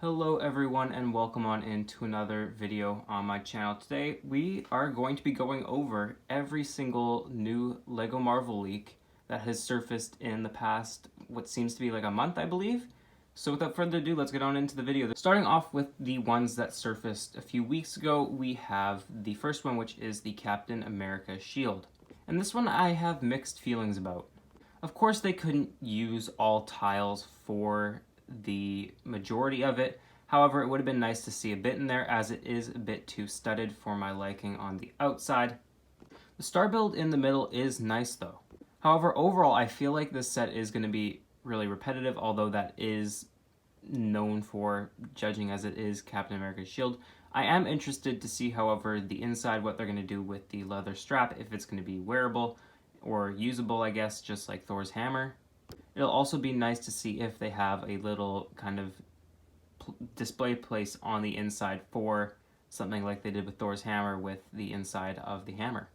Hello everyone and welcome on into another video on my channel. Today we are going to be going over every single new LEGO Marvel leak that has surfaced in the past what seems to be like a month, I believe. So without further ado, let's get on into the video. Starting off with the ones that surfaced a few weeks ago, we have the first one, which is the Captain America shield. And this one I have mixed feelings about. Of course they couldn't use all tiles for the majority of it. However, it would have been nice to see a bit in there as it is a bit too studded for my liking on the outside. The star build in the middle is nice though. However, overall I feel like this set is going to be really repetitive, although that is known for judging as it is Captain America's shield. I am interested to see, however, the inside, what they're going to do with the leather strap, if it's going to be wearable or usable, I guess, just like Thor's hammer. It'll also be nice to see if they have a little kind of display place on the inside for something like they did with Thor's hammer with the inside of the hammer.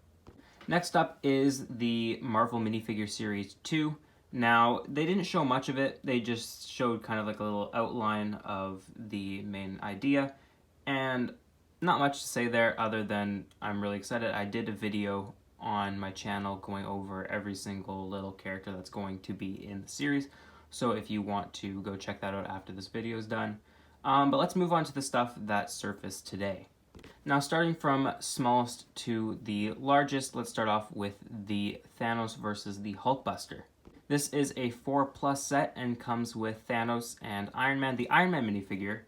Next up is the Marvel Minifigure Series 2. Now, they didn't show much of it, they just showed kind of like a little outline of the main idea, and not much to say there other than I'm really excited. I did a video on my channel going over every single little character that's going to be in the series, so if you want to go check that out after this video is done. But let's move on to the stuff that surfaced today. Now, starting from smallest to the largest, let's start off with the Thanos versus the Hulkbuster. This is a 4+ set and comes with Thanos and Iron Man. The Iron Man minifigure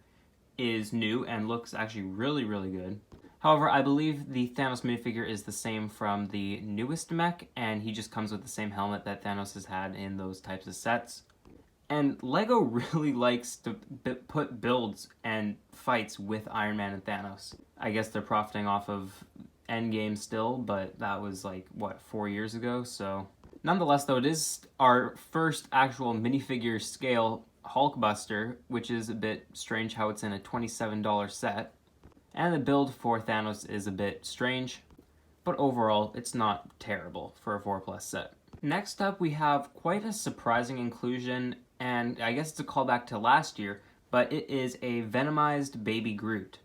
is new and looks actually really good. However, I believe the Thanos minifigure is the same from the newest mech, and he just comes with the same helmet that Thanos has had in those types of sets. And LEGO really likes to put builds and fights with Iron Man and Thanos. I guess they're profiting off of Endgame still, but that was like, what, 4 years ago? So, nonetheless though, it is our first actual minifigure scale Hulkbuster, which is a bit strange how it's in a $27 set. And the build for Thanos is a bit strange, but overall it's not terrible for a 4+ set. Next up we have quite a surprising inclusion, and I guess it's a callback to last year, but it is a Venomized Baby Groot.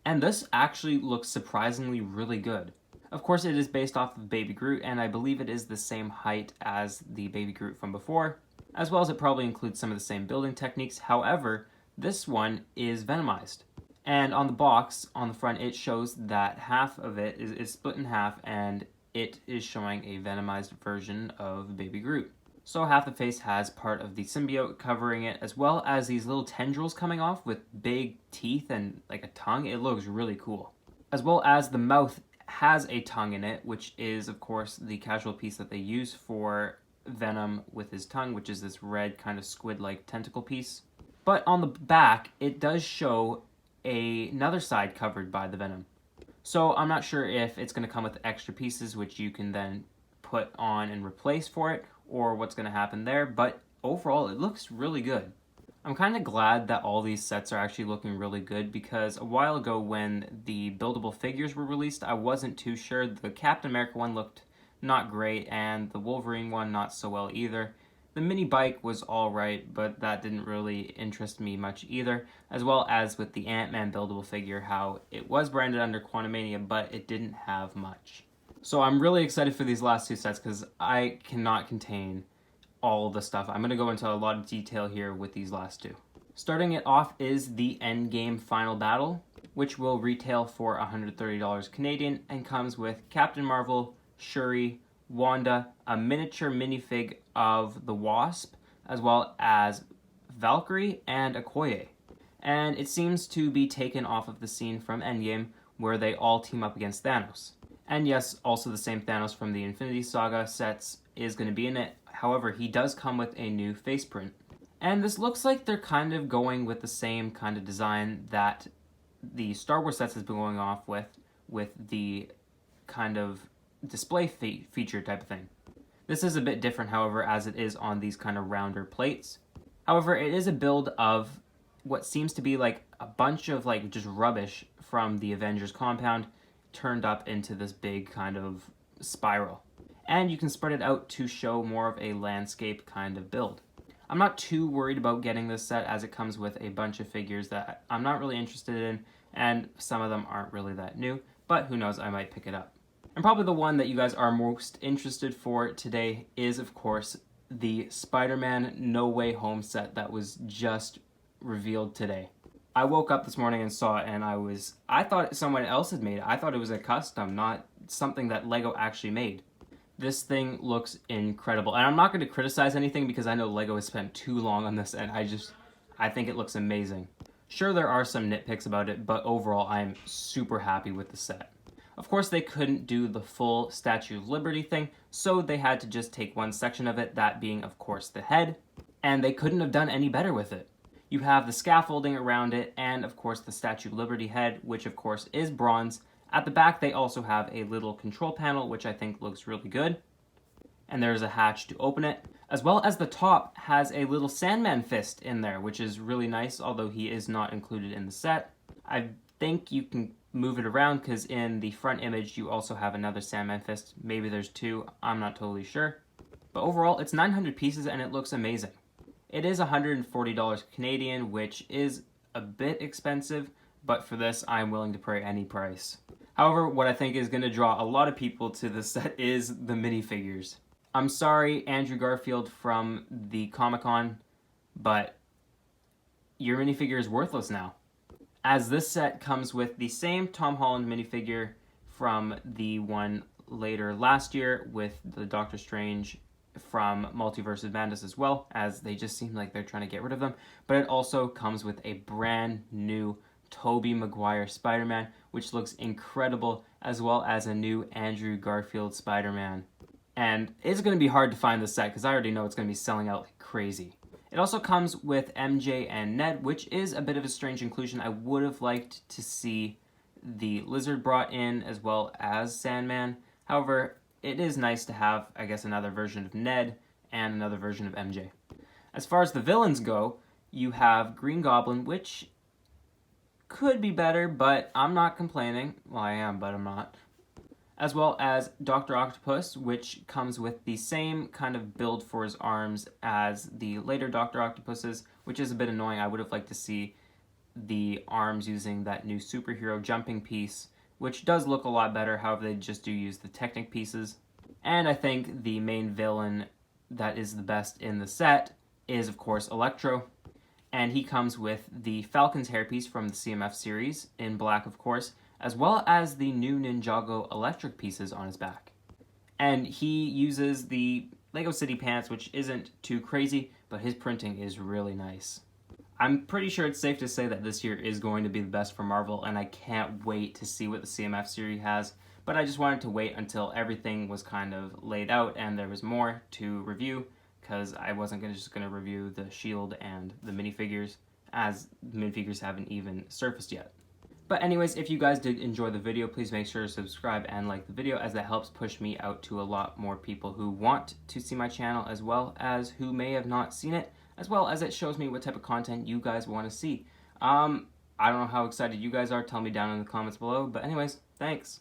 And this actually looks surprisingly really good. Of course it is based off of Baby Groot, and I believe it is the same height as the Baby Groot from before, as well as it probably includes some of the same building techniques. However, this one is Venomized. And on the box, on the front, it shows that half of it is split in half, and it is showing a Venomized version of Baby Groot. So half the face has part of the symbiote covering it, as well as these little tendrils coming off with big teeth and like a tongue. It looks really cool. As well as the mouth has a tongue in it, which is, of course, the casual piece that they use for Venom with his tongue, which is this red kind of squid-like tentacle piece. But on the back, it does show another side covered by the Venom. So I'm not sure if it's going to come with extra pieces which you can then put on and replace for it, or what's going to happen there, but overall it looks really good. I'm kind of glad that all these sets are actually looking really good, because a while ago when the buildable figures were released, I wasn't too sure. The Captain America one looked not great, and the Wolverine one not so well either. The mini bike was alright, but that didn't really interest me much either, as well as with the Ant-Man buildable figure, how it was branded under Quantumania, but it didn't have much. So I'm really excited for these last two sets because I cannot contain all the stuff. I'm going to go into a lot of detail here with these last two. Starting it off is the Endgame Final Battle, which will retail for $130 Canadian and comes with Captain Marvel, Shuri, Wanda, a miniature minifig of the Wasp, as well as Valkyrie and Okoye. And it seems to be taken off of the scene from Endgame where they all team up against Thanos. And yes, also the same Thanos from the Infinity Saga sets is going to be in it. However, he does come with a new face print. And this looks like they're kind of going with the same kind of design that the Star Wars sets has been going off with the kind of display feature type of thing. This is a bit different, however, as it is on these kind of rounder plates. However, it is a build of what seems to be like a bunch of like just rubbish from the Avengers compound turned up into this big kind of spiral. And you can spread it out to show more of a landscape kind of build. I'm not too worried about getting this set as it comes with a bunch of figures that I'm not really interested in, and some of them aren't really that new, but who knows, I might pick it up. And probably the one that you guys are most interested for today is, of course, the Spider-Man No Way Home set that was just revealed today. I woke up this morning and saw it, and I thought someone else had made it. I thought it was a custom, not something that LEGO actually made. This thing looks incredible, and I'm not going to criticize anything because I know LEGO has spent too long on this, and I think it looks amazing. Sure, there are some nitpicks about it, but overall, I'm super happy with the set. Of course, they couldn't do the full Statue of Liberty thing, so they had to just take one section of it, that being, of course, the head, and they couldn't have done any better with it. You have the scaffolding around it, and of course the Statue of Liberty head, which of course is bronze. At the back, they also have a little control panel, which I think looks really good. And there's a hatch to open it, as well as the top has a little Sandman fist in there, which is really nice, although he is not included in the set. I think you can move it around because in the front image, you also have another Sandman fist. Maybe there's two, I'm not totally sure. But overall, it's 900 pieces and it looks amazing. It is $140 Canadian, which is a bit expensive, but for this, I'm willing to pay any price. However, what I think is going to draw a lot of people to this set is the minifigures. I'm sorry, Andrew Garfield from the Comic-Con, but your minifigure is worthless now. As this set comes with the same Tom Holland minifigure from the one later last year with the Doctor Strange from Multiverse of Madness as well, as they just seem like they're trying to get rid of them. But it also comes with a brand new Tobey Maguire Spider-Man, which looks incredible, as well as a new Andrew Garfield Spider-Man. And it's going to be hard to find this set because I already know it's going to be selling out like crazy. It also comes with MJ and Ned, which is a bit of a strange inclusion. I would have liked to see the Lizard brought in as well as Sandman. However, it is nice to have, I guess, another version of Ned and another version of MJ. As far as the villains go, you have Green Goblin, which could be better, but I'm not complaining. Well, I am, but I'm not. As well as Dr. Octopus, which comes with the same kind of build for his arms as the later Dr. Octopuses, which is a bit annoying. I would have liked to see the arms using that new superhero jumping piece, which does look a lot better. However, they just do use the Technic pieces. And I think the main villain that is the best in the set is, of course, Electro. And he comes with the Falcon's hairpiece from the CMF series, in black, of course, as well as the new Ninjago electric pieces on his back. And he uses the Lego City pants, which isn't too crazy, but his printing is really nice. I'm pretty sure it's safe to say that this year is going to be the best for Marvel, and I can't wait to see what the CMF series has. But I just wanted to wait until everything was kind of laid out and there was more to review, because I wasn't just going to review the Shield and the minifigures, as the minifigures haven't even surfaced yet. But anyways, if you guys did enjoy the video, please make sure to subscribe and like the video, as that helps push me out to a lot more people who want to see my channel, as well as who may have not seen it, as well as it shows me what type of content you guys want to see. I don't know how excited you guys are. Tell me down in the comments below. But anyways, thanks.